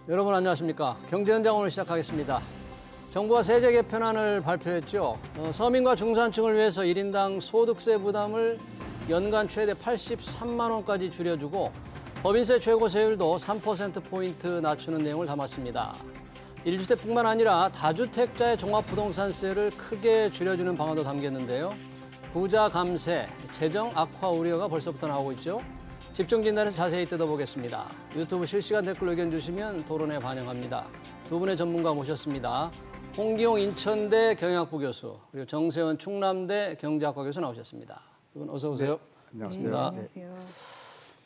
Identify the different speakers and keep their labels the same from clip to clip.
Speaker 1: 여러분 안녕하십니까? 경제현장 오늘 시작하겠습니다. 정부가 세제 개편안을 발표했죠. 서민과 중산층을 위해서 1인당 소득세 부담을 연간 최대 83만 원까지 줄여주고 법인세 최고세율도 3%포인트 낮추는 내용을 담았습니다. 1주택뿐만 아니라 다주택자의 종합부동산세를 크게 줄여주는 방안도 담겼는데요. 부자 감세, 재정 악화 우려가 벌써부터 나오고 있죠. 집중 진단에서 자세히 뜯어보겠습니다. 유튜브 실시간 댓글 의견 주시면 토론에 반영합니다. 두 분의 전문가 모셨습니다. 홍기용 인천대 경영학부 교수, 그리고 정세원 충남대 경제학과 교수 나오셨습니다. 두 분 어서 오세요.
Speaker 2: 네, 안녕하세요.
Speaker 1: 안녕하세요.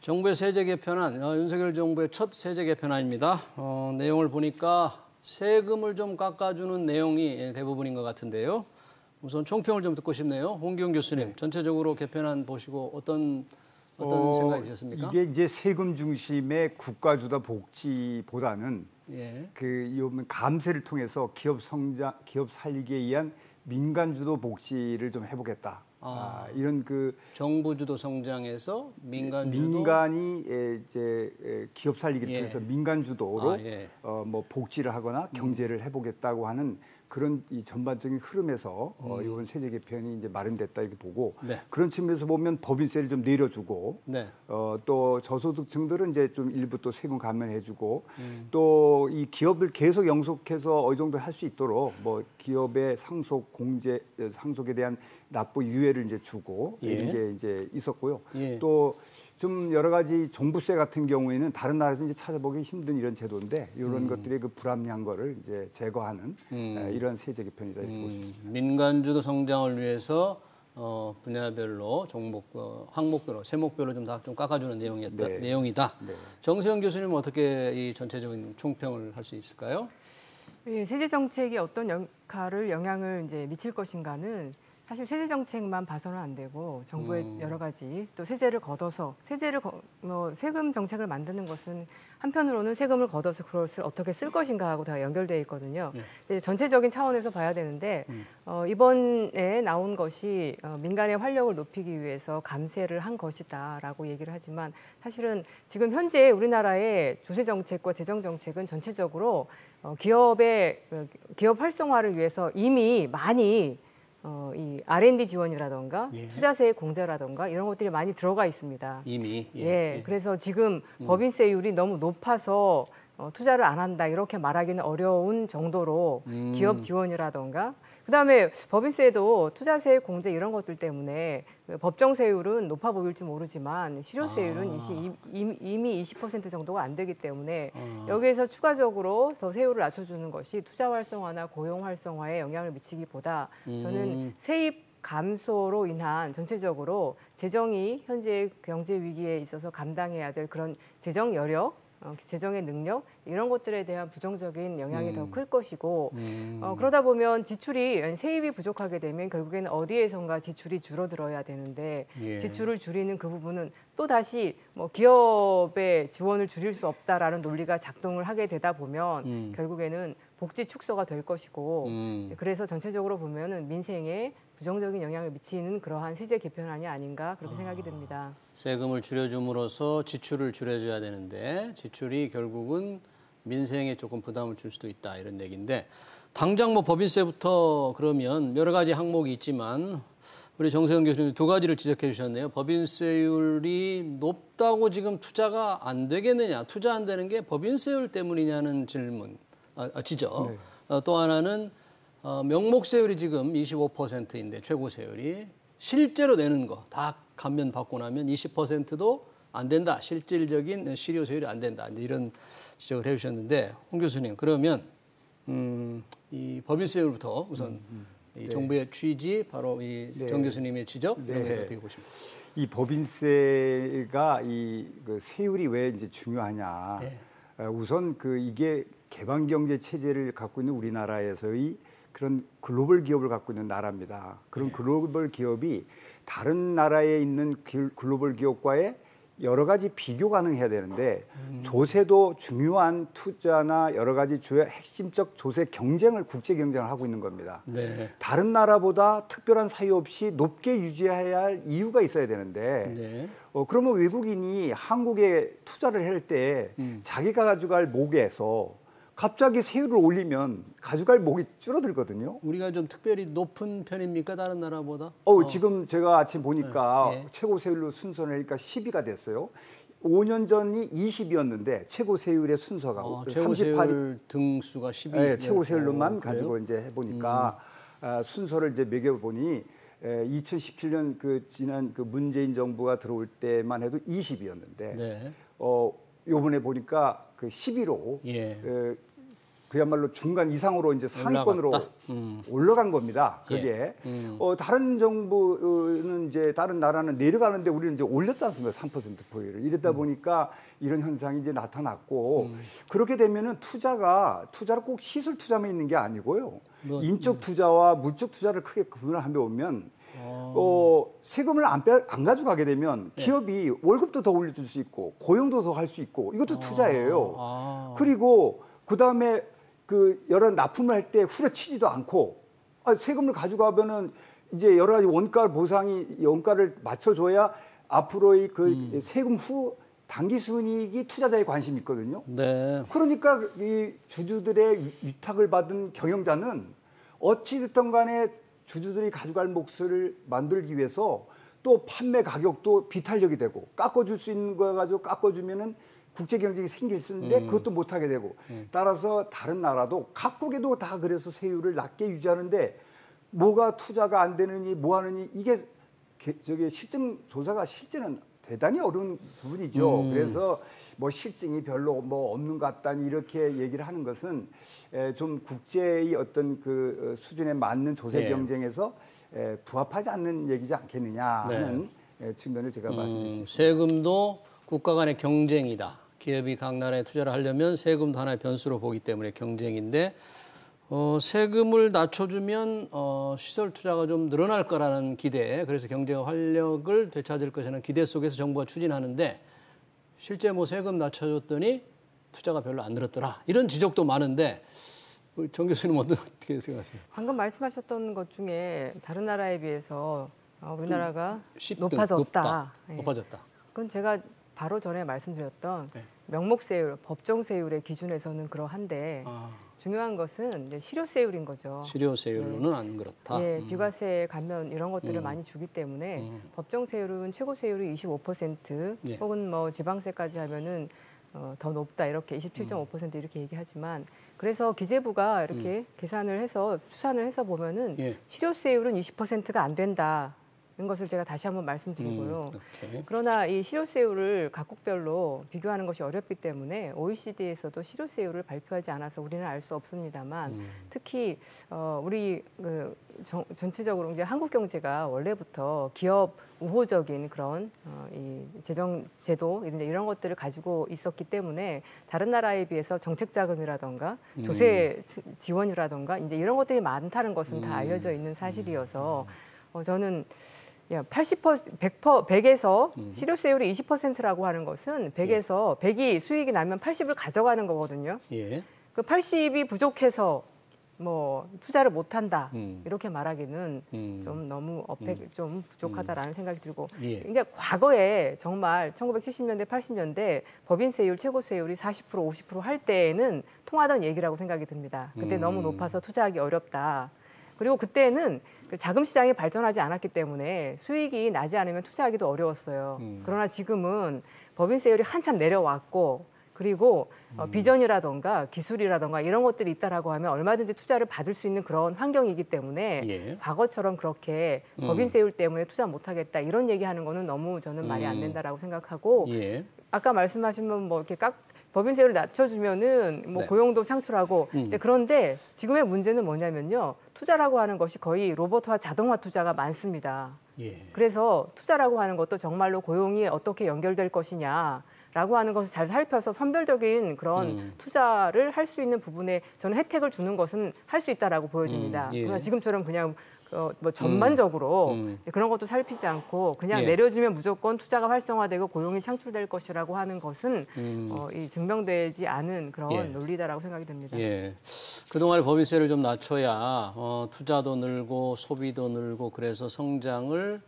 Speaker 1: 정부의 세제 개편안, 윤석열 정부의 첫 세제 개편안입니다. 내용을 보니까 세금을 좀 깎아주는 내용이 대부분인 것 같은데요. 우선 총평을 좀 듣고 싶네요. 홍기용 교수님, 네. 전체적으로 개편안 보시고 어떤 생각이 드셨습니까?
Speaker 2: 이게 이제 세금 중심의 국가주도 복지보다는 이 감세를 통해서 기업 성장, 기업 살리기에 의한 민간주도 복지를 좀 해보겠다. 이런
Speaker 1: 정부 주도 성장에서
Speaker 2: 민간이 이제 기업 살리기를 통해서 민간 주도로 뭐 복지를 하거나 경제를 해보겠다고 하는 그런 이 전반적인 흐름에서 이번 세제 개편이 이제 마련됐다 이렇게 보고 그런 측면에서 보면 법인세를 좀 내려주고 또 저소득층들은 이제 좀 일부 또 세금 감면해주고 또 이 기업을 계속 영속해서 어느 정도 할 수 있도록 뭐 기업의 상속에 대한 납부 유예를 이제 주고 이런 게 이제 있었고요. 또 좀 여러 가지 종부세 같은 경우에는 다른 나라에서 이제 찾아보기 힘든 이런 제도인데 이런 것들의 그 불합리한 거를 이제 제거하는 이런 세제 개편이다 이렇게 볼 수 있습니다.
Speaker 1: 민간주도 성장을 위해서 분야별로 항목별로 세목별로 좀 다 좀 깎아주는 내용이다. 정세영 교수님은 어떻게 이 전체적인 총평을 할 수 있을까요?
Speaker 3: 네, 세제 정책이 어떤 영향을 이제 미칠 것인가는 사실 세제 정책만 봐서는 안 되고 정부의 여러 가지 또 세제를 걷어서 세금 정책을 만드는 것은 한편으로는 세금을 걷어서 그것을 어떻게 쓸 것인가하고 다 연결되어 있거든요. 전체적인 차원에서 봐야 되는데 이번에 나온 것이 민간의 활력을 높이기 위해서 감세를 한 것이다라고 얘기를 하지만 사실은 지금 현재 우리나라의 조세 정책과 재정 정책은 전체적으로 기업 활성화를 위해서 이미 많이 이 R&D 지원이라던가 투자세 공제라던가 이런 것들이 많이 들어가 있습니다.
Speaker 1: 이미.
Speaker 3: 그래서 지금 법인세율이 너무 높아서 투자를 안 한다 이렇게 말하기는 어려운 정도로 기업 지원이라던가 그다음에 법인세도 투자세 공제 이런 것들 때문에 법정세율은 높아 보일지 모르지만 실효세율은 이미 20% 정도가 안 되기 때문에 여기에서 추가적으로 더 세율을 낮춰주는 것이 투자 활성화나 고용 활성화에 영향을 미치기보다 저는 세입 감소로 인한 전체적으로 재정이 현재 경제 위기에 있어서 감당해야 될 그런 재정 여력 재정의 능력 이런 것들에 대한 부정적인 영향이 더 클 것이고 그러다 보면 세입이 부족하게 되면 결국에는 어디에선가 지출이 줄어들어야 되는데 지출을 줄이는 그 부분은 또 다시 뭐 기업의 지원을 줄일 수 없다라는 논리가 작동을 하게 되다 보면 결국에는 복지 축소가 될 것이고 그래서 전체적으로 보면은 민생에 부정적인 영향을 미치는 그러한 세제 개편안이 아닌가 그렇게 생각이 듭니다.
Speaker 1: 세금을 줄여줌으로써 지출을 줄여줘야 되는데 지출이 결국은 민생에 조금 부담을 줄 수도 있다 이런 얘기인데 당장 뭐 법인세부터 그러면 여러 가지 항목이 있지만 우리 정세영 교수님 두 가지를 지적해 주셨네요. 법인세율이 높다고 지금 투자가 안 되겠느냐, 투자 안 되는 게 법인세율 때문이냐는 지적. 또 하나는 명목세율이 지금 25%인데 최고세율이 실제로 내는 거 다 감면 받고 나면 20%도 안 된다. 실질적인 실효세율이 안 된다. 이런 지적을 해주셨는데 홍 교수님 그러면 이 법인세율부터 우선 이 정부의 취지 바로 이 정 교수님의 지적 이런 것을 어떻게 보십니까?
Speaker 2: 이 법인세가 그 세율이 왜 이제 중요하냐? 우선 이게 개방 경제 체제를 갖고 있는 우리나라에서의 그런 글로벌 기업을 갖고 있는 나라입니다. 그런 글로벌 기업이 다른 나라에 있는 글로벌 기업과의 여러 가지 비교 가능해야 되는데 조세도 중요한 투자나 여러 가지 주요 핵심적 조세 경쟁을 국제 경쟁을 하고 있는 겁니다.
Speaker 1: 네.
Speaker 2: 다른 나라보다 특별한 사유 없이 높게 유지해야 할 이유가 있어야 되는데
Speaker 1: 네.
Speaker 2: 그러면 외국인이 한국에 투자를 할 때 자기가 가져갈 목에서 갑자기 세율을 올리면 가져갈 목이 줄어들거든요.
Speaker 1: 우리가 좀 특별히 높은 편입니까? 다른 나라보다?
Speaker 2: 지금 제가 아침 보니까
Speaker 1: 네.
Speaker 2: 최고 세율로 순서내니까 10위가 됐어요. 5년 전이 20이었는데 최고 세율의 순서가
Speaker 1: 최고
Speaker 2: 38위.
Speaker 1: 세율 등수가 10위.
Speaker 2: 네, 최고 세율로만
Speaker 1: 그래요?
Speaker 2: 가지고 이제 해보니까 순서를 이제 매겨보니 2017년 그 지난 그 문재인 정부가 들어올 때만 해도 20이었는데
Speaker 1: 네.
Speaker 2: 요번에 보니까 그 11호
Speaker 1: 예.
Speaker 2: 그야말로 중간 이상으로 이제 상위권으로 올라간 겁니다. 그게
Speaker 1: 예.
Speaker 2: 다른 정부는 이제 다른 나라는 내려가는데 우리는 이제 올렸지 않습니까? 3%포인트를. 이러다 보니까 이런 현상이 이제 나타났고 그렇게 되면은 투자를 꼭 시술 투자만 있는 게 아니고요. 인적 투자와 물적 투자를 크게 구분을 보면 세금을 안 가져가게 되면 기업이 월급도 더 올려줄 수 있고 고용도 더 할 수 있고 이것도 투자예요. 그리고 그다음에 그 여러 납품을 할 때 후려치지도 않고 세금을 가져가면은 이제 여러 가지 원가를 맞춰줘야 앞으로의 그 세금 후 단기 순이익이 투자자의 관심이 있거든요.
Speaker 1: 네.
Speaker 2: 그러니까 이 주주들의 위탁을 받은 경영자는 어찌됐든 간에 주주들이 가져갈 몫을 만들기 위해서 또 판매 가격도 비탄력이 되고 깎아줄 수 있는 거 가지고 깎아주면은 국제 경쟁이 생길 수 있는데 그것도 못하게 되고 따라서 다른 나라도 각국에도 다 그래서 세율을 낮게 유지하는데 뭐가 투자가 안 되느니 뭐 하느니 이게 실증 조사가 실제는 대단히 어려운 부분이죠. 그래서 뭐 실증이 별로 뭐 없는 것 같다니 이렇게 얘기를 하는 것은 좀 국제의 어떤 그 수준에 맞는 조세 경쟁에서 부합하지 않는 얘기지 않겠느냐 하는 측면을 제가 말씀드리겠습니다.
Speaker 1: 세금도 국가 간의 경쟁이다. 기업이 각 나라에 투자를 하려면 세금도 하나의 변수로 보기 때문에 경쟁인데 세금을 낮춰주면 시설 투자가 좀 늘어날 거라는 기대, 그래서 경제가 활력을 되찾을 것이라는 기대 속에서 정부가 추진하는데 실제 뭐 세금 낮춰줬더니 투자가 별로 안 늘었더라 이런 지적도 많은데 정 교수님 어떻게 생각하세요?
Speaker 3: 방금 말씀하셨던 것 중에 다른 나라에 비해서 우리나라가 높아졌다.
Speaker 1: 높아졌다.
Speaker 3: 그건 제가 바로 전에 말씀드렸던 명목세율, 법정세율의 기준에서는 그러한데 중요한 것은 이제 실효세율인 거죠.
Speaker 1: 실효세율로는 안 그렇다.
Speaker 3: 비과세 감면 이런 것들을 많이 주기 때문에 법정세율은 최고세율이 25% 혹은 뭐 지방세까지 하면은 더 높다 이렇게 27.5% 이렇게 얘기하지만 그래서 기재부가 이렇게 계산을 해서 추산을 해서 보면은 실효세율은 20%가 안 된다. 는 것을 제가 다시 한번 말씀드리고요. 그러나 이 실효세율을 각국별로 비교하는 것이 어렵기 때문에 OECD에서도 실효세율을 발표하지 않아서 우리는 알 수 없습니다만 특히 우리 전체적으로 이제 한국 경제가 원래부터 기업 우호적인 그런 이 재정 제도 이런 것들을 가지고 있었기 때문에 다른 나라에 비해서 정책 자금이라던가 조세 지원이라던가 이제 이런 것들이 많다는 것은 다 알려져 있는 사실이어서 저는 100에서 실효세율이 20%라고 하는 것은 100에서 100이 수익이 나면 80을 가져가는 거거든요. 그 80이 부족해서 뭐 투자를 못한다 이렇게 말하기는 좀 너무 좀 부족하다라는 생각이 들고 그러니까 과거에 정말 1970년대 80년대 법인세율 최고세율이 40% 50% 할 때에는 통하던 얘기라고 생각이 듭니다. 그때 너무 높아서 투자하기 어렵다. 그리고 그때는 자금 시장이 발전하지 않았기 때문에 수익이 나지 않으면 투자하기도 어려웠어요. 그러나 지금은 법인세율이 한참 내려왔고 그리고 비전이라던가 기술이라던가 이런 것들이 있다라고 하면 얼마든지 투자를 받을 수 있는 그런 환경이기 때문에 과거처럼 그렇게 법인세율 때문에 투자 못하겠다 이런 얘기하는 거는 너무 저는 말이 안 된다라고 생각하고 아까 말씀하신 뭐 이렇게 법인세율을 낮춰주면은 뭐 고용도 창출하고 이제 그런데 지금의 문제는 뭐냐면요 투자라고 하는 것이 거의 로봇화 자동화 투자가 많습니다. 그래서 투자라고 하는 것도 정말로 고용이 어떻게 연결될 것이냐라고 하는 것을 잘 살펴서 선별적인 그런 투자를 할 수 있는 부분에 저는 혜택을 주는 것은 할 수 있다라고 보여집니다. 그러나 지금처럼 그냥 뭐 전반적으로 그런 것도 살피지 않고 그냥
Speaker 1: 예.
Speaker 3: 내려주면 무조건 투자가 활성화되고 고용이 창출될 것이라고 하는 것은 이 증명되지 않은 그런
Speaker 1: 예.
Speaker 3: 논리다라고 생각이 듭니다.
Speaker 1: 예. 그동안에 법인세를 좀 낮춰야 투자도 늘고 소비도 늘고 그래서 성장을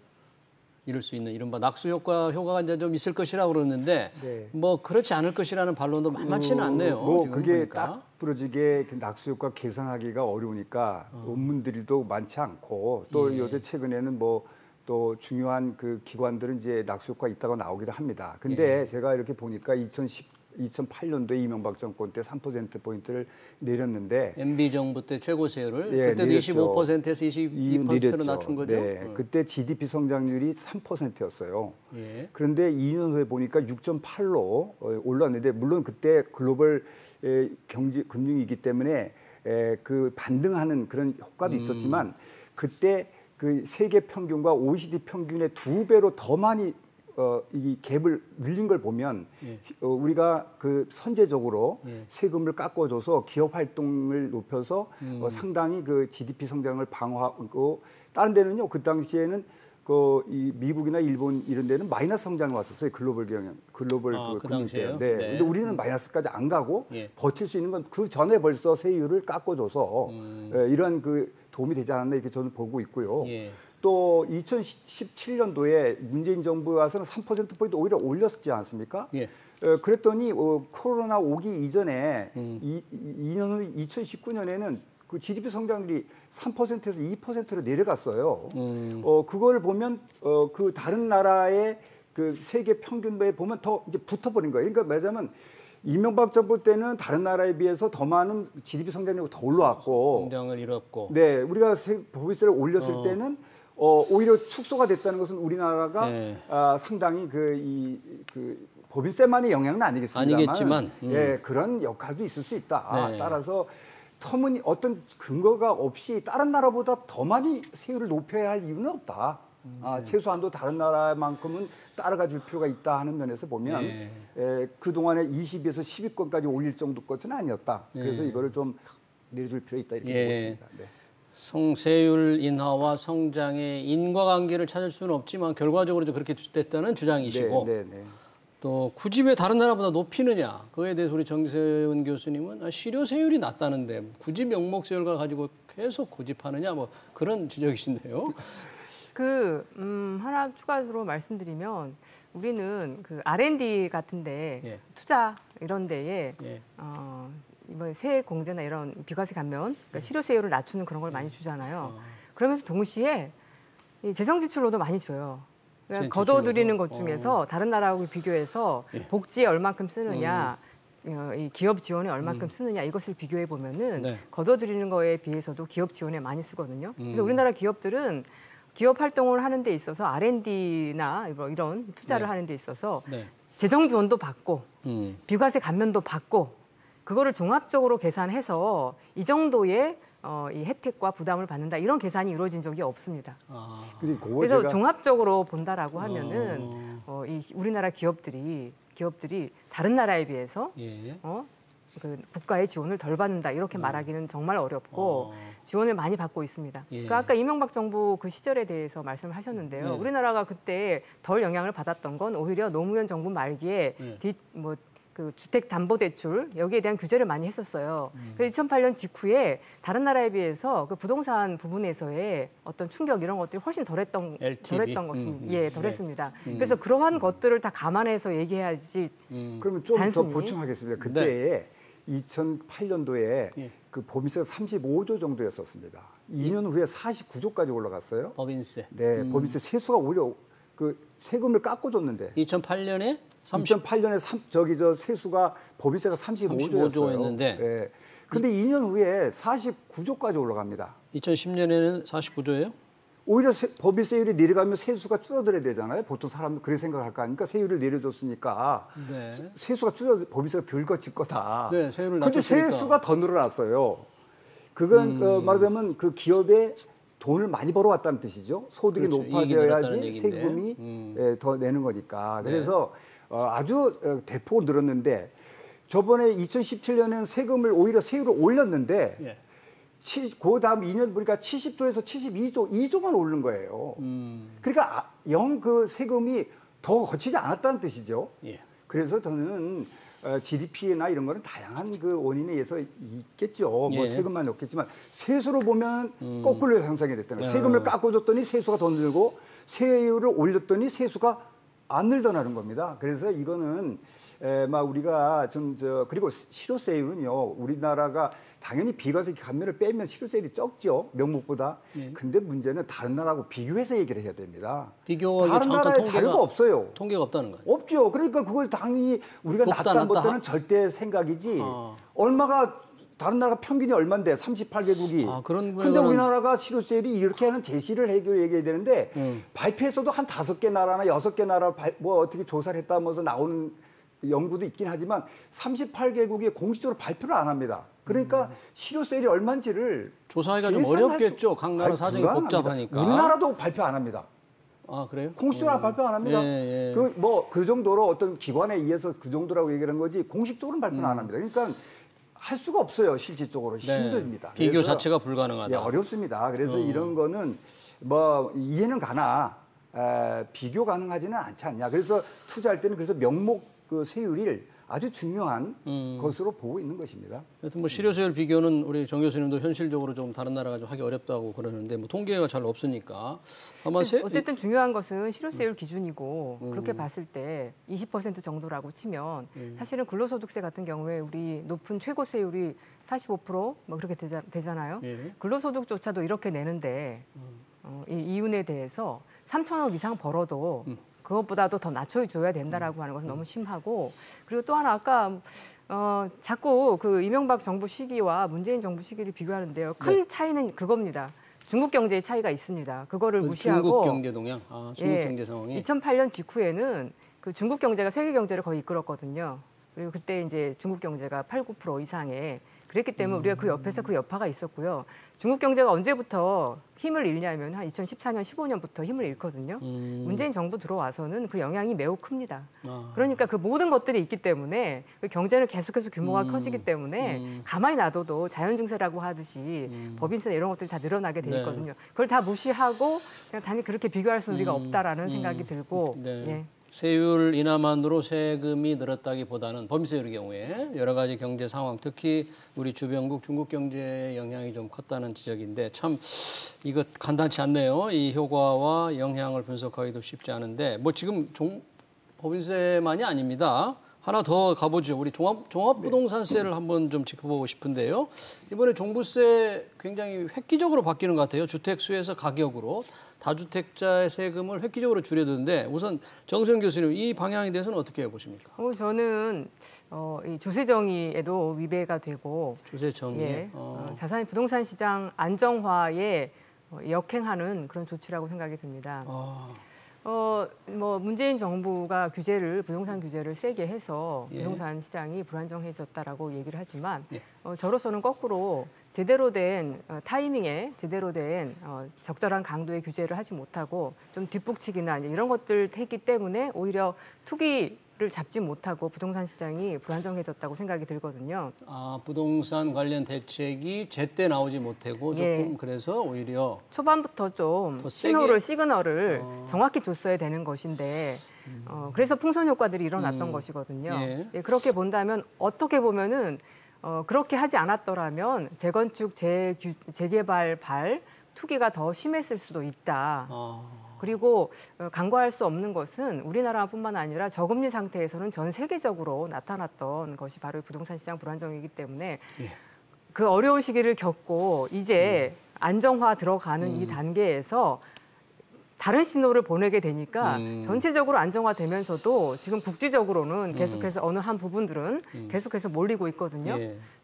Speaker 1: 이룰 수 있는 이른바 낙수 효과가 이제 좀 있을 것이라고 그러는데
Speaker 2: 네.
Speaker 1: 뭐 그렇지 않을 것이라는 반론도 만만치는 않네요.
Speaker 2: 뭐
Speaker 1: 지금
Speaker 2: 그게
Speaker 1: 보니까.
Speaker 2: 딱 부러지게 낙수 효과 계산하기가 어려우니까 논문들도 많지 않고 또
Speaker 1: 예.
Speaker 2: 요새 최근에는 뭐 또 중요한 그 기관들은 이제 낙수 효과 있다고 나오기도 합니다. 근데
Speaker 1: 예.
Speaker 2: 제가 이렇게 보니까 2008년도에 이명박 정권 때 3%포인트를 내렸는데
Speaker 1: MB 정부 때 최고 세율을
Speaker 2: 예,
Speaker 1: 그때도
Speaker 2: 내렸죠.
Speaker 1: 25%에서 22%로
Speaker 2: 내렸죠.
Speaker 1: 낮춘 거죠.
Speaker 2: 네, 그때 GDP 성장률이 3%였어요.
Speaker 1: 예.
Speaker 2: 그런데 2년 후에 보니까 6.8로 올랐는데 물론 그때 글로벌 경제 금융이기 때문에 그 반등하는 그런 효과도 있었지만 그때 그 세계 평균과 OECD 평균의 2배로 더 많이 이 갭을 늘린 걸 보면
Speaker 1: 예.
Speaker 2: 우리가 그 선제적으로
Speaker 1: 예.
Speaker 2: 세금을 깎아줘서 기업 활동을 높여서 상당히 그 GDP 성장을 방어하고 다른 데는요 그 당시에는 이 미국이나 일본 이런 데는 마이너스 성장이 왔었어요. 글로벌 그 금융 때.
Speaker 1: 당시에요?
Speaker 2: 네.
Speaker 1: 네.
Speaker 2: 근데 우리는 마이너스까지 안 가고
Speaker 1: 예.
Speaker 2: 버틸 수 있는 건 그 전에 벌써 세율을 깎아줘서 이런 그 도움이 되지 않았나 이렇게 저는 보고 있고요.
Speaker 1: 예.
Speaker 2: 또 2017년도에 문재인 정부 와서는 3%포인트 오히려 올렸지 않습니까?
Speaker 1: 예.
Speaker 2: 그랬더니 코로나 오기 이전에 2년 후 2019년에는 그 GDP 성장률이 3%에서 2%로 내려갔어요. 그걸 보면 그 다른 나라의 그 세계 평균에 보면 더 이제 붙어버린 거예요. 그러니까 말하자면 이명박 정부 때는 다른 나라에 비해서 더 많은 GDP 성장률이 더 올라왔고,
Speaker 1: 성장을 이뤘고,
Speaker 2: 네, 우리가 법인세를 올렸을 때는 오히려 축소가 됐다는 것은 우리나라가
Speaker 1: 네.
Speaker 2: 상당히 그 법인세만의 영향은
Speaker 1: 아니겠지만,
Speaker 2: 예, 그런 역할도 있을 수 있다.
Speaker 1: 네.
Speaker 2: 따라서 어떤 근거가 없이 다른 나라보다 더 많이 세율을 높여야 할 이유는 없다. 최소한도 다른 나라만큼은 따라가 줄 필요가 있다 하는 면에서 보면
Speaker 1: 네.
Speaker 2: 그동안에 20에서 10위권까지 올릴 정도 것은 아니었다. 그래서 이거를 좀 내려줄 필요가 있다 이렇게 보고 있습니다. 네.
Speaker 1: 성세율 인하와 성장의 인과관계를 찾을 수는 없지만 결과적으로 그렇게 됐다는 주장이시고 또 굳이 왜 다른 나라보다 높이느냐 그거에 대해서 우리 정세훈 교수님은 실효세율이 낮다는데 굳이 명목세율과 가지고 계속 고집하느냐 뭐 그런 지적이신데요.
Speaker 3: 하나 추가로 말씀드리면 우리는 그 R&D 같은데
Speaker 1: 예.
Speaker 3: 투자 이런 데에
Speaker 1: 예.
Speaker 3: 이번 세액 공제나 이런 비과세 감면, 그러니까 실효세율을 낮추는 그런 걸 많이 주잖아요. 그러면서 동시에 이 재정 지출로도 많이 줘요. 그러니까 걷어들이는 것 중에서 다른 나라하고 비교해서
Speaker 1: 예.
Speaker 3: 복지에 얼만큼 쓰느냐, 이 기업 지원에 얼만큼 쓰느냐 이것을 비교해 보면은
Speaker 1: 네.
Speaker 3: 걷어들이는 거에 비해서도 기업 지원에 많이 쓰거든요. 그래서 우리나라 기업들은 기업 활동을 하는 데 있어서 R&D나 이런 투자를
Speaker 1: 네. 하는
Speaker 3: 데 있어서
Speaker 1: 네.
Speaker 3: 재정 지원도 받고 비과세 감면도 받고 그거를 종합적으로 계산해서 이 정도의 이 혜택과 부담을 받는다 이런 계산이 이루어진 적이 없습니다. 그래서 종합적으로 본다라고 하면은 이 우리나라 기업들이 다른 나라에 비해서
Speaker 1: 예.
Speaker 3: 그 국가의 지원을 덜 받는다 이렇게 말하기는 정말 어렵고 지원을 많이 받고 있습니다.
Speaker 1: 예.
Speaker 3: 그러니까 아까 이명박 정부 그 시절에 대해서 말씀을 하셨는데요.
Speaker 1: 예.
Speaker 3: 우리나라가 그때 덜 영향을 받았던 건 오히려 노무현 정부 말기에 그 주택담보대출 여기에 대한 규제를 많이 했었어요. 그래서 2008년 직후에 다른 나라에 비해서 그 부동산 부분에서의 어떤 충격 이런 것들이 훨씬 덜했던 것은 덜했습니다. 그래서 그러한 것들을 다 감안해서 얘기해야지.
Speaker 2: 그러면 좀 더 보충하겠습니다. 그때에 2008년도에
Speaker 1: 예.
Speaker 2: 그 법인세가 35조 정도였었습니다. 2년 후에 49조까지 올라갔어요.
Speaker 1: 법인세.
Speaker 2: 네, 법인세 세수가 오히려 그 세금을 깎아줬는데
Speaker 1: 2008년에
Speaker 2: 2008년에 세수가 법인세가 35조였는데 네. 근데 2년 후에 49조까지 올라갑니다.
Speaker 1: 2010년에는 49조예요?
Speaker 2: 오히려 법인세율이 내려가면 세수가 줄어들어야 되잖아요. 보통 사람들 그렇게 생각할 거 아닙니까? 세율을 내려줬으니까
Speaker 1: 네.
Speaker 2: 세수가 줄어 법인세가 덜 거칠 거다.
Speaker 1: 네, 세율을
Speaker 2: 근데
Speaker 1: 낮췄으니까.
Speaker 2: 세수가 더 늘어났어요. 그건 말하자면 그 기업에 돈을 많이 벌어왔다는 뜻이죠. 소득이
Speaker 1: 그렇죠.
Speaker 2: 높아져야지 세금이 더 내는 거니까. 그래서 아주 대폭 늘었는데 저번에 2017년에는 오히려 세율을 올렸는데 그 다음 2년 보니까 70조에서 72조, 2조만 오른 거예요. 그러니까 영 그 세금이 더 거치지 않았다는 뜻이죠.
Speaker 1: 예.
Speaker 2: 그래서 저는 GDP나 이런 거는 다양한 그 원인에 의해서 있겠죠. 뭐
Speaker 1: 예.
Speaker 2: 세금만 넣겠지만 세수로 보면 거꾸로 형성이 됐다는 거예요. 세금을 깎아줬더니 세수가 더 늘고 세율을 올렸더니 세수가 안 늘더라는 겁니다. 그래서 이거는 막 우리가 그리고 실효세율은요. 우리나라가 당연히 비과세 감면을 빼면 실효세율이 적죠. 명목보다. 근데 문제는 다른 나라하고 비교해서 얘기를 해야 됩니다. 다른 나라에 자료가 없어요.
Speaker 1: 통계가 없다는 거예요.
Speaker 2: 없죠. 그러니까 그걸 당연히 우리가 낮다 못다는 절대 생각이지. 얼마가 다른 나라가 평균이 얼마인데 38개국이. 근데 우리나라가 실효세율이 이렇게 하는 제시를 얘기해야 되는데 발표에서도 한 5개 나라나 6개 나라 뭐 어떻게 조사를 했다면서 나오는 연구도 있긴 하지만 38개국이 공식적으로 발표를 안 합니다. 그러니까 실효세율이 얼마인지를
Speaker 1: 조사하기가 좀 어렵겠죠. 각 나라 사정이 복잡하니까.
Speaker 2: 우리나라도 발표 안 합니다.
Speaker 1: 아, 그래요?
Speaker 2: 공식적으로 발표 안 합니다. 그 정도로 어떤 기관에 의해서 그 정도라고 얘기하는 거지 공식적으로는 발표는 안 합니다. 그러니까 할 수가 없어요. 실질적으로 힘듭니다.
Speaker 1: 비교 자체가 불가능하다.
Speaker 2: 예, 어렵습니다. 그래서 이런 거는 뭐 이해는 가나 비교 가능하지는 않지 않냐. 그래서 투자할 때는 그래서 명목 그 세율을 아주 중요한 것으로 보고 있는 것입니다.
Speaker 1: 하여튼 뭐 실효세율 비교는 우리 정 교수님도 현실적으로 좀 다른 나라가 좀 하기 어렵다고 그러는데 뭐 통계가 잘 없으니까 아마
Speaker 3: 어쨌든 중요한 것은 실효세율 기준이고 그렇게 봤을 때 20% 정도라고 치면 사실은 근로소득세 같은 경우에 우리 높은 최고세율이 45% 뭐 그렇게 되잖아요. 근로소득조차도 이렇게 내는데 이 이윤에 대해서 3천억 이상 벌어도 그것보다도 더 낮춰줘야 된다라고 하는 것은 너무 심하고 그리고 또 하나 아까 자꾸 그 이명박 정부 시기와 문재인 정부 시기를 비교하는데요. 큰 차이는 그겁니다. 중국 경제의 차이가 있습니다. 그거를 무시하고
Speaker 1: 중국 경제 동향, 중국 경제 상황이
Speaker 3: 2008년 직후에는 그 중국 경제가 세계 경제를 거의 이끌었거든요. 그리고 그때 이제 중국 경제가 8, 9% 이상에 그랬기 때문에 우리가 그 옆에서 그 여파가 있었고요. 중국 경제가 언제부터 힘을 잃냐면 한 2014년, 15년부터 힘을 잃거든요. 문재인 정부 들어와서는 그 영향이 매우 큽니다. 그러니까 그 모든 것들이 있기 때문에 그 경제는 계속해서 규모가 커지기 때문에 가만히 놔둬도 자연 증세라고 하듯이 법인세 이런 것들이 다 늘어나게 돼 있거든요. 그걸 다 무시하고 그냥 단지 그렇게 비교할 수는 우리가 없다라는 생각이 들고 예.
Speaker 1: 세율 인하만으로 세금이 늘었다기보다는 법인세율의 경우에 여러 가지 경제 상황, 특히 우리 주변국 중국 경제의 영향이 좀 컸다는 지적인데 참 이거 간단치 않네요. 이 효과와 영향을 분석하기도 쉽지 않은데 뭐 지금 법인세만이 아닙니다. 하나 더 가보죠. 우리 종합부동산세를 한번 좀 짚어보고 싶은데요. 이번에 종부세 굉장히 획기적으로 바뀌는 것 같아요. 주택수에서 가격으로 다주택자의 세금을 획기적으로 줄여드는데 우선 정세현 교수님 이 방향에 대해서는 어떻게 보십니까?
Speaker 3: 저는 이 조세정의에도 위배가 되고
Speaker 1: 조세정의
Speaker 3: 자산 부동산 시장 안정화에 역행하는 그런 조치라고 생각이 듭니다. 뭐 문재인 정부가 부동산 규제를 세게 해서 부동산 시장이 불안정해졌다라고 얘기를 하지만 저로서는 거꾸로 제대로 된 타이밍에 제대로 된 적절한 강도의 규제를 하지 못하고 좀 뒷북치기나 이런 것들 했기 때문에 오히려 투기를 잡지 못하고 부동산 시장이 불안정해졌다고 생각이 들거든요.
Speaker 1: 부동산 관련 대책이 제때 나오지 못하고 조금 그래서 오히려
Speaker 3: 초반부터 좀 시그널을 정확히 줬어야 되는 것인데 그래서 풍선 효과들이 일어났던 것이거든요. 그렇게 본다면 어떻게 보면은 그렇게 하지 않았더라면 재건축, 재개발, 투기가 더 심했을 수도 있다. 그리고 간과할 수 없는 것은 우리나라뿐만 아니라 저금리 상태에서는 전 세계적으로 나타났던 것이 바로 부동산 시장 불안정이기 때문에 그 어려운 시기를 겪고 이제 안정화 들어가는 이 단계에서 다른 신호를 보내게 되니까 전체적으로 안정화되면서도 지금 국지적으로는 계속해서 어느 한 부분들은 계속해서 몰리고 있거든요.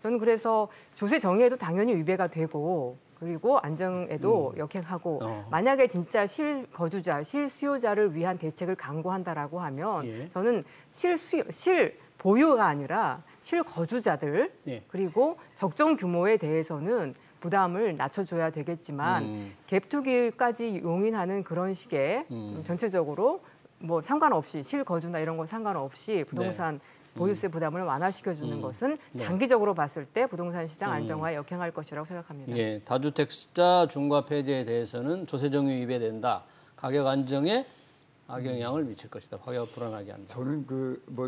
Speaker 3: 저는 그래서 조세 정의에도 당연히 위배가 되고 그리고 안정에도 역행하고 만약에 진짜 실거주자, 실수요자를 위한 대책을 강구한다라고 하면 저는 실보유가 아니라 실거주자들 그리고 적정 규모에 대해서는 부담을 낮춰줘야 되겠지만 갭투기까지 용인하는 그런 식의 전체적으로 뭐 상관없이 실거주나 이런 거 상관없이 부동산 보유세 부담을 완화시켜주는 것은 장기적으로 봤을 때 부동산 시장 안정화에 역행할 것이라고 생각합니다.
Speaker 1: 예, 다주택자 중과 폐지에 대해서는 조세정의 위배된다. 가격 안정에 악영향을 미칠 것이다. 가격 불안하게 한다.
Speaker 2: 저는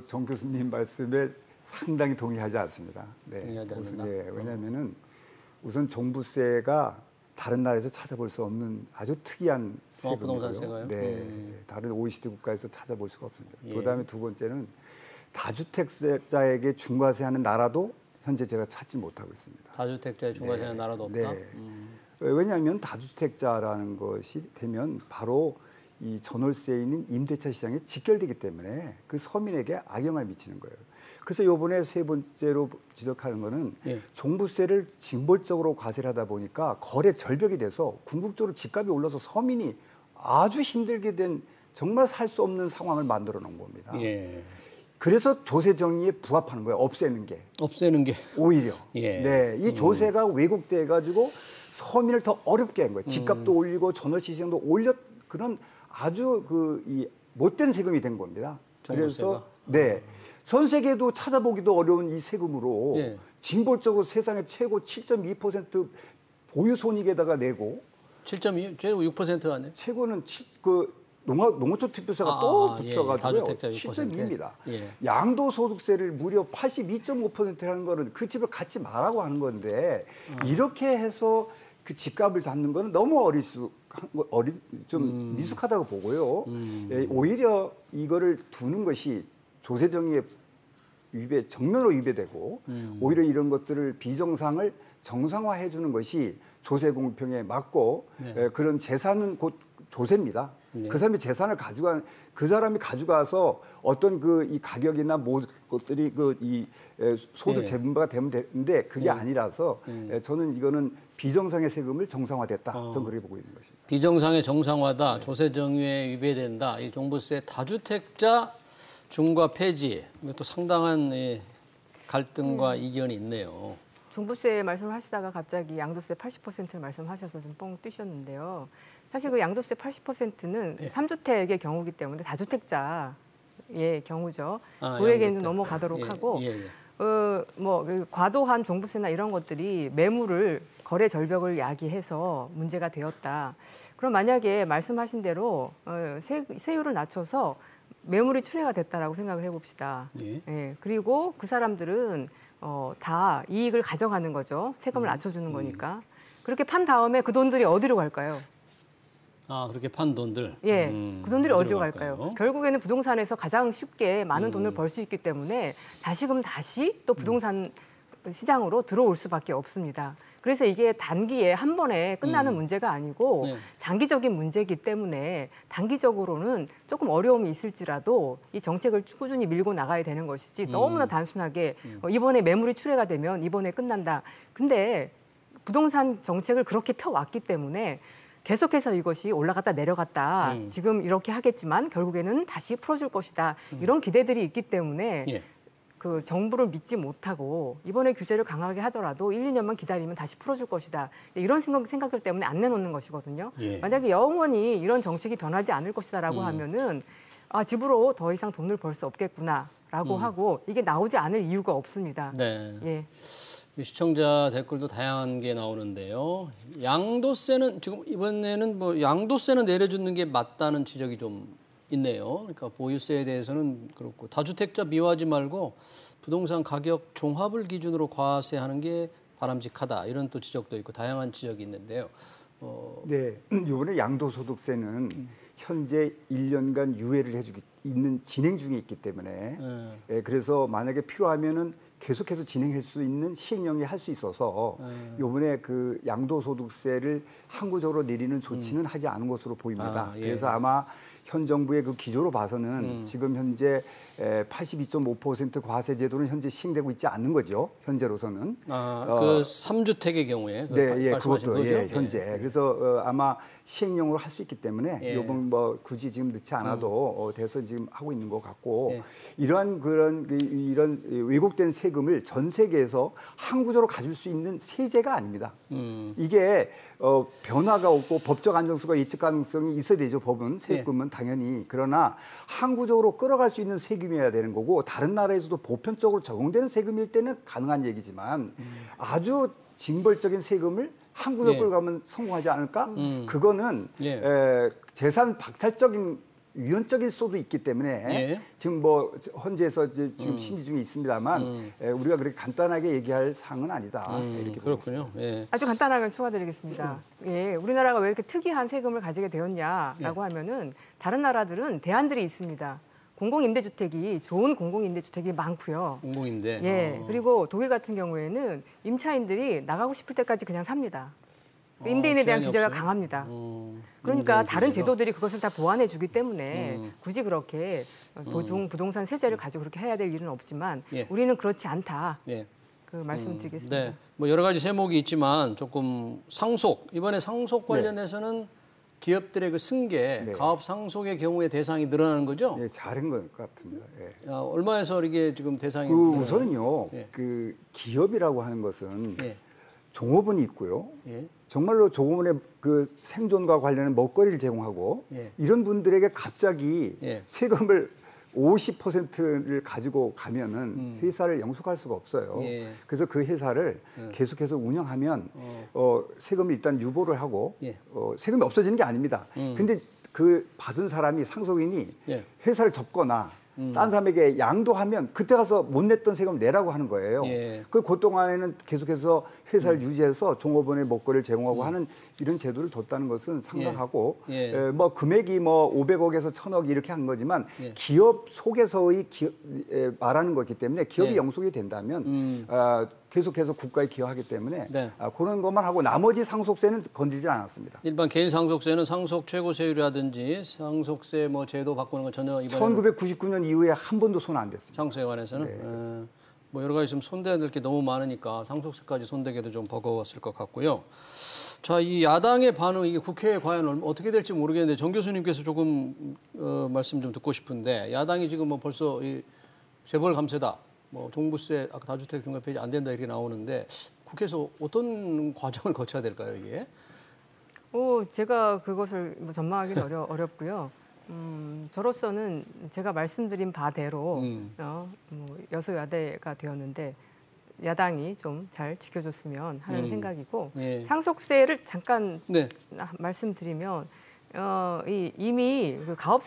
Speaker 2: 정 교수님 말씀에 상당히 동의하지 않습니다. 네.
Speaker 1: 동의하지 않는다.
Speaker 2: 예, 왜냐하면은 우선 종부세가 다른 나라에서 찾아볼 수 없는 아주 특이한 세금이고요.
Speaker 1: 부동산세가요?
Speaker 2: 네, 다른 OECD 국가에서 찾아볼 수가 없습니다.
Speaker 1: 예.
Speaker 2: 그다음에 두 번째는 다주택자에게 중과세하는 나라도 현재 제가 찾지 못하고 있습니다.
Speaker 1: 다주택자의 중과세하는 나라도 없다.
Speaker 2: 네. 왜냐하면 다주택자라는 것이 되면 바로 이 전월세에 있는 임대차 시장에 직결되기 때문에 그 서민에게 악영향을 미치는 거예요. 그래서 이번에 세 번째로 지적하는 거는 종부세를 징벌적으로 과세를 하다 보니까 거래 절벽이 돼서 궁극적으로 집값이 올라서 서민이 아주 힘들게 된 정말 살 수 없는 상황을 만들어 놓은 겁니다.
Speaker 1: 예.
Speaker 2: 그래서 조세 정의에 부합하는 거예요. 없애는 게. 오히려.
Speaker 1: 예.
Speaker 2: 네, 이 조세가 왜곡돼 가지고 서민을 더 어렵게 한 거예요. 집값도 올리고 전월세 시장도 올렸 그런 아주 이 못된 세금이 된 겁니다. 그래서 네. 전 세계도 찾아보기도 어려운 이 세금으로 징벌적으로 세상의 최고 7.2% 보유 손익에다가 내고
Speaker 1: 7.2? 최고 6%가 아니에요?
Speaker 2: 최고는 농어촌 투표세가 또 붙어가지고요. 7.2입니다. 양도소득세를 무려 82.5%라는 거는 그 집을 갖지 말라고 하는 건데 이렇게 해서 그 집값을 잡는 거는 너무 좀 미숙하다고 보고요. 오히려 이거를 두는 것이 조세정의에 정면으로 위배되고 오히려 이런 것들을 비정상을 정상화해 주는 것이 조세 공평에 맞고 그런 재산은 곧 조세입니다. 그 사람이 재산을 그 사람이 가져가서 어떤 이 가격이나 모든 것들이 이 소득 재분배가 되면 되는데 그게 아니라서 저는 이거는 비정상의 세금을 정상화됐다. 저는 그렇게 보고 있는 것입니다.
Speaker 1: 비정상의 정상화다. 조세 정의에 위배된다. 이 종부세 다주택자 중과 폐지. 이것도 상당한 갈등과 이견이 있네요.
Speaker 3: 종부세 말씀을 하시다가 갑자기 양도세 80%를 말씀하셔서 좀 뻥 뛰셨는데요. 사실 그 양도세 80%는 3주택의 경우이기 때문에 다주택자의 경우죠. 그 얘기는 넘어가도록 하고 과도한 종부세나 이런 것들이 매물을 거래 절벽을 야기해서 문제가 되었다. 그럼 만약에 말씀하신 대로 세율을 낮춰서 매물이 출회가 됐다라고 생각을 해봅시다. 그리고 그 사람들은 다 이익을 가져가는 거죠. 세금을 낮춰주는 거니까. 그렇게 판 다음에 그 돈들이 어디로 갈까요?
Speaker 1: 그렇게 판 돈들?
Speaker 3: 그 돈들이 어디로 갈까요? 결국에는 부동산에서 가장 쉽게 많은 돈을 벌 수 있기 때문에 다시금 또 부동산 시장으로 들어올 수밖에 없습니다. 그래서 이게 단기에 한 번에 끝나는 문제가 아니고 장기적인 문제이기 때문에 단기적으로는 조금 어려움이 있을지라도 이 정책을 꾸준히 밀고 나가야 되는 것이지 너무나 단순하게 이번에 매물이 출회가 되면 이번에 끝난다. 근데 부동산 정책을 그렇게 펴왔기 때문에 계속해서 이것이 올라갔다 내려갔다 지금 이렇게 하겠지만 결국에는 다시 풀어줄 것이다. 이런 기대들이 있기 때문에 그 정부를 믿지 못하고 이번에 규제를 강하게 하더라도 1, 2년만 기다리면 다시 풀어줄 것이다. 이런 생각들 때문에 안 내놓는 것이거든요. 만약에 영원히 이런 정책이 변하지 않을 것이다라고 하면은 집으로 더 이상 돈을 벌 수 없겠구나라고 하고 이게 나오지 않을 이유가 없습니다.
Speaker 1: 네. 시청자 댓글도 다양한 게 나오는데요. 양도세는 지금 이번에는 양도세는 내려주는 게 맞다는 지적이 좀 있네요. 그러니까 보유세에 대해서는 그렇고 다주택자 미화하지 말고 부동산 가격 종합을 기준으로 과세하는 게 바람직하다. 이런 또 지적도 있고 다양한 지적이 있는데요.
Speaker 2: 네, 이번에 양도소득세는 현재 1년간 유예를 해주고 있는 진행 중에 있기 때문에 그래서 만약에 필요하면은 계속해서 진행할 수 있는 시행령이 할 수 있어서 이번에 그 양도소득세를 항구적으로 내리는 조치는 하지 않은 것으로 보입니다. 그래서 아마 현 정부의 그 기조로 봐서는 지금 현재 82.5% 과세 제도는 현재 시행되고 있지 않는 거죠. 현재로서는.
Speaker 1: 그 3주택의 경우에
Speaker 2: 그것도 현재. 그래서 아마 시행령으로 할 수 있기 때문에
Speaker 1: 예.
Speaker 2: 이번 뭐 굳이 지금 넣지 않아도 돼서 지금 하고 있는 것 같고
Speaker 1: 예.
Speaker 2: 이런 왜곡된 세금을 전 세계에서 항구적으로 가질 수 있는 세제가 아닙니다. 이게 변화가 없고 법적 안정성과 예측 가능성이 있어야 되죠. 법은 세금은 당연히. 그러나 항구적으로 끌어갈 수 있는 세금이어야 되는 거고 다른 나라에서도 보편적으로 적용되는 세금일 때는 가능한 얘기지만 아주 징벌적인 세금을 항구적으로 끌어가면 성공하지 않을까? 그거는 재산 박탈적인 위헌적일 수도 있기 때문에 지금 뭐 헌재에서 지금 심의 중에 있습니다만 우리가 그렇게 간단하게 얘기할 사항은 아니다. 이렇게
Speaker 1: 그렇군요. 예.
Speaker 3: 아주 간단하게 추가드리겠습니다. 예, 우리나라가 왜 이렇게 특이한 세금을 가지게 되었냐라고 하면은 다른 나라들은 대안들이 있습니다. 공공임대주택이 좋은 공공임대주택이 많고요.
Speaker 1: 공공임대.
Speaker 3: 예, 그리고 독일 같은 경우에는 임차인들이 나가고 싶을 때까지 그냥 삽니다. 임대인에 대한 규제가
Speaker 1: 없어요?
Speaker 3: 강합니다. 그러니까
Speaker 1: 임대인
Speaker 3: 다른
Speaker 1: 규제가?
Speaker 3: 제도들이 그것을 다 보완해 주기 때문에 굳이 그렇게 부동산 세제를 가지고 그렇게 해야 될 일은 없지만 우리는 그렇지 않다.
Speaker 1: 예.
Speaker 3: 그 말씀드리겠습니다.
Speaker 1: 네. 뭐 여러 가지 세목이 있지만 조금 상속, 이번에 상속 관련해서는 기업들의 그 승계, 가업 상속의 경우에 대상이 늘어나는 거죠?
Speaker 2: 네, 잘한 것 같습니다. 예.
Speaker 1: 얼마에서 이게 지금 대상이
Speaker 2: 우선은요, 그 기업이라고 하는 것은 종업원이 있고요. 정말로 종업원의 그 생존과 관련된 먹거리를 제공하고 이런 분들에게 갑자기 세금을 50%를 가지고 가면은 회사를 영속할 수가 없어요. 그래서 그 회사를 계속해서 운영하면 세금을 일단 유보를 하고 세금이 없어지는 게 아닙니다. 근데 그 받은 사람이 상속인이 회사를 접거나 딴 사람에게 양도하면 그때 가서 못 냈던 세금 내라고 하는 거예요. 그동안에는 계속해서 회사를 유지해서 종업원의 먹거리를 제공하고 하는 이런 제도를 뒀다는 것은 상당하고 뭐 금액이 뭐 500억에서 1000억 이렇게 한 거지만 기업 속에서의 말하는 거기 때문에 기업이 영속이 된다면 계속해서 국가에 기여하기 때문에 그런 것만 하고 나머지 상속세는 건들지 않았습니다.
Speaker 1: 일반 개인 상속세는 상속 최고세율이라든지 상속세 뭐 제도 바꾸는 건 전혀 이번에
Speaker 2: 1999년 이후에 한 번도 손 안 댔습니다.
Speaker 1: 상속세에 관해서는 뭐 여러 가지 좀 손대야 될 게 너무 많으니까 상속세까지 손대기도 좀 버거웠을 것 같고요. 자, 이 야당의 반응, 이게 국회에 과연 어떻게 될지 모르겠는데 정 교수님께서 조금 말씀 좀 듣고 싶은데 야당이 지금 뭐 벌써 이 재벌 감세다, 뭐 종부세, 아까 다주택 중과 폐지 안 된다 이렇게 나오는데 국회에서 어떤 과정을 거쳐야 될까요, 이게?
Speaker 3: 제가 그것을 뭐 전망하기는 어렵고요. 저로서는 제가 말씀드린 바대로 뭐 여소야대가 되었는데 야당이 좀 잘 지켜줬으면 하는 생각이고 상속세를 잠깐 말씀드리면 이미 그 가업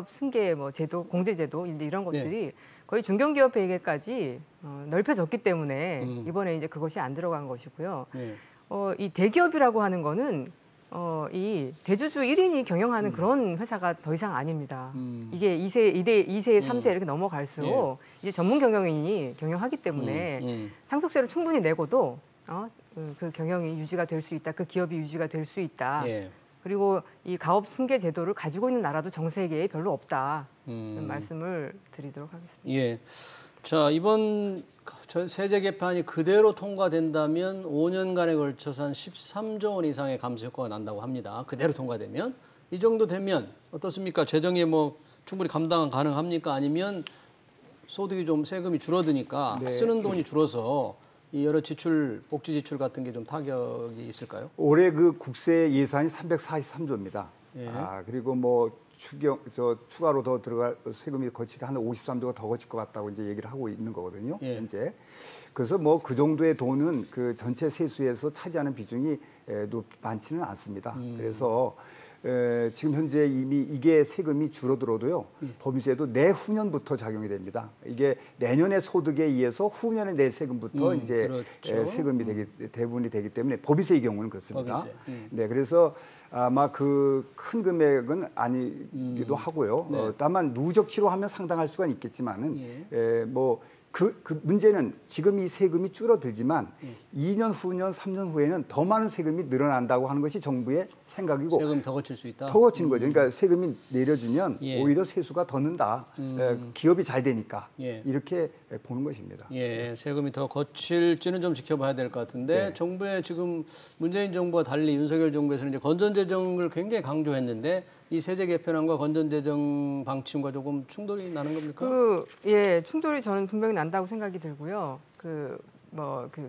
Speaker 3: 승계 뭐 제도, 공제제도 이런 것들이 거의 중견기업에게까지 넓혀졌기 때문에 이번에 이제 그것이 안 들어간 것이고요. 이 대기업이라고 하는 거는 이 대주주 1인이 경영하는 그런 회사가 더 이상 아닙니다. 이게 2세, 3세 이렇게 넘어갈수록 이제 전문 경영인이 경영하기 때문에 상속세를 충분히 내고도 그 경영이 유지가 될 수 있다. 그 기업이 유지가 될 수 있다. 그리고 이 가업 승계 제도를 가지고 있는 나라도 전 세계에 별로 없다. 말씀을 드리도록 하겠습니다.
Speaker 1: 자, 이번 세제 개편이 그대로 통과된다면 5년간에 걸쳐서 한 13조 원 이상의 감세 효과가 난다고 합니다. 그대로 통과되면. 이 정도 되면 어떻습니까? 재정에 뭐 충분히 감당 가능합니까? 아니면 소득이 좀 세금이 줄어드니까 쓰는 돈이 줄어서 이 여러 지출, 복지 지출 같은 게 좀 타격이 있을까요?
Speaker 2: 올해 그 국세 예산이 343조입니다. 그리고 뭐 추가로 더 들어갈 세금이 거치게 한 53조가 더 거칠 것 같다고 이제 얘기를 하고 있는 거거든요. 현재. 그래서 뭐 그 정도의 돈은 그 전체 세수에서 차지하는 비중이 많지는 않습니다. 그래서 지금 현재 이미 이게 세금이 줄어들어도요. 법인세도 내후년부터 작용이 됩니다. 이게 내년의 소득에 의해서 후년에 낼 세금부터 이제 세금이 대부분이 되기 때문에 법인세의 경우는 그렇습니다. 네, 그래서 아마 그 큰 금액은 아니기도 하고요. 다만 누적 치료하면 상당할 수가 있겠지만은 뭐 그 문제는 지금 이 세금이 줄어들지만 2년 후년, 3년 후에는 더 많은 세금이 늘어난다고 하는 것이 정부의 생각이고
Speaker 1: 세금 더 거칠 수 있다.
Speaker 2: 더 거치는 거죠. 그러니까 세금이 내려주면
Speaker 1: 예.
Speaker 2: 오히려 세수가 더 는다. 기업이 잘 되니까
Speaker 1: 예.
Speaker 2: 이렇게 보는 것입니다.
Speaker 1: 예, 세금이 더 거칠지는 좀 지켜봐야 될 것 같은데
Speaker 2: 네.
Speaker 1: 정부의 지금 문재인 정부와 달리 윤석열 정부에서는 이제 건전재정을 굉장히 강조했는데 이 세제 개편안과 건전재정 방침과 조금 충돌이 나는 겁니까?
Speaker 3: 충돌이 저는 분명히 난다고 생각이 들고요. 그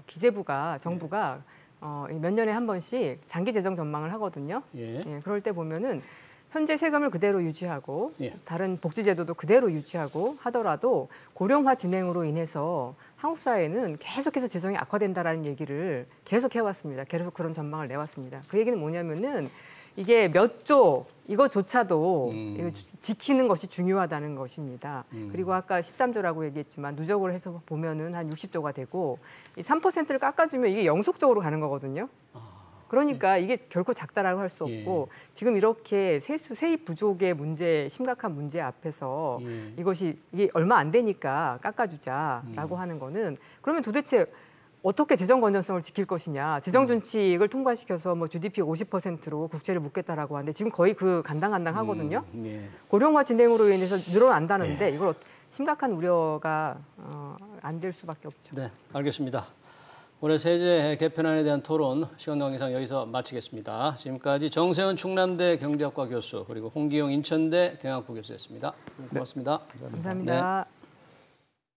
Speaker 3: 기재부가 정부가 몇 년에 한 번씩 장기 재정 전망을 하거든요.
Speaker 1: 예.
Speaker 3: 그럴 때 보면은 현재 세금을 그대로 유지하고
Speaker 1: 예.
Speaker 3: 다른 복지 제도도 그대로 유지하고 하더라도 고령화 진행으로 인해서 한국 사회는 계속해서 재정이 악화된다라는 얘기를 계속 해왔습니다. 계속 그런 전망을 내왔습니다. 그 얘기는 뭐냐면은 이게 몇 조 이거조차도 이거 지키는 것이 중요하다는 것입니다. 그리고 아까 13조라고 얘기했지만 누적을 해서 보면은 한 60조가 되고 이 3%를 깎아주면 이게 영속적으로 가는 거거든요. 그러니까 이게 결코 작다라고 할 수 없고 지금 이렇게 세입 부족의 문제, 심각한 문제 앞에서 이게 얼마 안 되니까 깎아주자라고 하는 거는 그러면 도대체 어떻게 재정 건전성을 지킬 것이냐. 재정 준칙을 통과시켜서 뭐 GDP 50%로 국채를 묶겠다라고 하는데 지금 거의 그 간당간당하거든요. 고령화 진행으로 인해서 늘어난다는데 이걸 심각한 우려가 안 될 수밖에 없죠.
Speaker 1: 네, 알겠습니다. 올해 세제 개편안에 대한 토론 시간 관계상 여기서 마치겠습니다. 지금까지 정세현 충남대 경제학과 교수 그리고 홍기용 인천대 경영학부 교수였습니다. 고맙습니다.
Speaker 3: 감사합니다.
Speaker 1: 네.